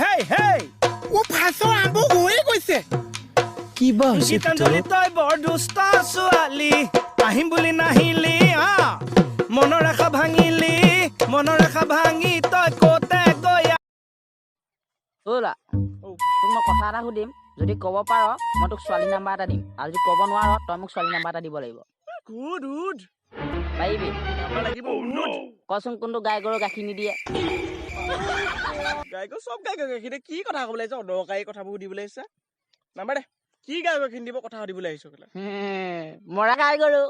হেই ও ফাঁচৰ আৰম্ভ হৈয়ে গৈছে কি বা হৈছে গীতাঞ্জলি তই বৰ দুষ্ট ছোৱালী আহিম বুলি নাহিলি মনৰ আশা ভাঙিলি মনৰ আশা ভাঙি তই ক'তে গৈ ওলা তোক মই কথা এটা সুধিম যদি ক'ব পাৰ মই তোক ছোৱালী নাম্বাৰ এটা দিম আৰু যদি ক'ব নোৱাৰ তই মোক ছোৱালী নাম্বাৰ এটা দিব লাগিব গুড পাৰিবি নাম্বাৰ লাগিব গুড কচোন কোনটো গাই গৰু গাখীৰ নিদিয়ে গায়ক সব গায়ক গাখীৰ কি কথা ক'বলৈ আহিছ অদৰকাৰী কথাবোৰ সুধিবলৈ আহিছে নাম্বাৰ দে কি গায়ক গাখীৰ দিব কথা সুধিবলৈ আহিছ কেলা মৰা গাই গৰু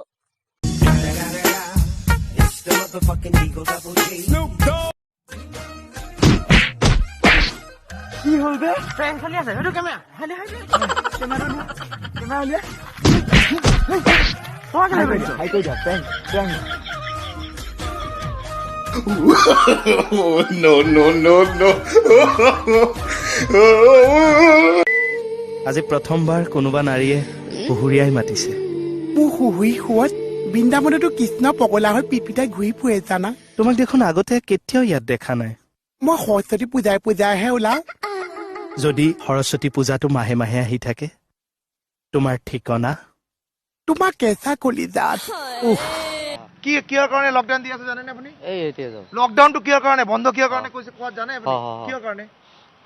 কি হ'ল বে ট্ৰেইন চলি আছে সেইটো কেমেৰা হালে কেমেৰা উলিয়া তই কেলে কৰিছ হাই কৈ দিয়া ট্ৰেইন no. আজি প্ৰথমবাৰ কোনোবা নাৰীয়ে হুহুৰিয়াই মাতিছে মোৰ হুহুৰি হোৱাত বৃন্দাবনতো কৃষ্ণ পগলা হৈ পিপিতাই ঘূৰি ফুৰে জানা তোমাক দেখোন আগতে কেতিয়াও ইয়াত দেখা নাই মই সৰস্বতী পূজাইহে ওলাও যদি সৰস্বতী পূজাটো মাহে মাহে আহি থাকে তোমাৰ ঠিকনা তোমাৰ কেঁচা কলিজাত কিহৰ কাৰণে লকডাউন দি আছে জানেনে আপুনি লকডাউনটো কিহৰ কাৰণে বন্ধ কিহৰ কাৰণে কৈছে কোৱা জানে আপুনি কিহৰ কাৰণে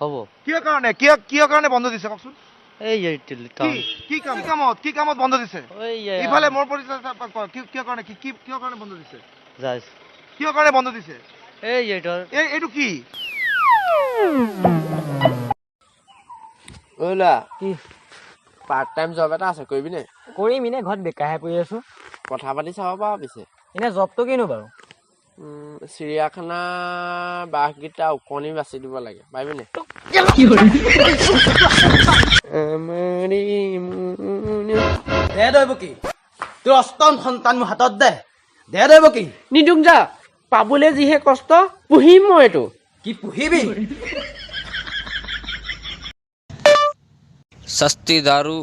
হ'ব কিহৰ কাৰণে বন্ধ দিছে কওকচোন কি কামত বন্ধ দিছে ইফালে মোৰ পৰিচয় কিহৰ কাৰণে বন্ধ দিছে কিহৰ কাৰণে বন্ধ দিছে এইটো কি ওলা কি পাৰ্ট টাইম জব এটা আছে কৰিবি নে কৰিম এনে ঘৰত বেকাৰহে পৰি আছো কথা পাতি চাব পাৰ পিছে এনে জবটো কিনো বাৰু চিৰিয়াখানা বাঘকেইটা ওকণি বাচি দিব লাগে পাৰিবি নে দে দৈব কি তোৰ অষ্টম সন্তান মোৰ হাতত দে দৈব কি নিদুক যা পাবলৈ যিহে কষ্ট পুহিম মই এইটো কি পুহিবি सस्ती दारू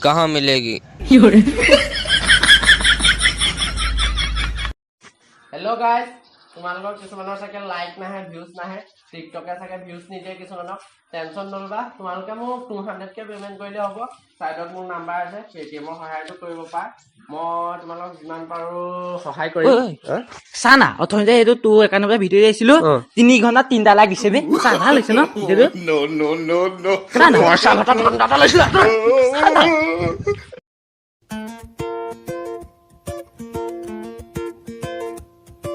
कहाँ मिलेगी হেল্ল' গাইজ তোমালোকৰ কিছুমানৰ চাগে লাইক নাহে ভিউজ নাহে টিকটকে চাগে ভিউজ নিদিয়ে কিছুমানক টেনশ্যন নল'বা তোমালোকে মোক 200কে পে'মেণ্ট কৰিলে হ'ব ছাইডত মোৰ নাম্বাৰ আছে পে'টিএমৰ সহায়তো কৰিব পাৰা মই তোমালোকক যিমান পাৰোঁ সহায় কৰিম চানা অথনিতে সেইটো তোৰ একাউণ্টৰ পৰা ভিডিঅ' আহিছিলো 3 ঘণ্টাত 3টা লাইক দিছে বে চা ভাল হৈছে ন ভিডিঅ'টো no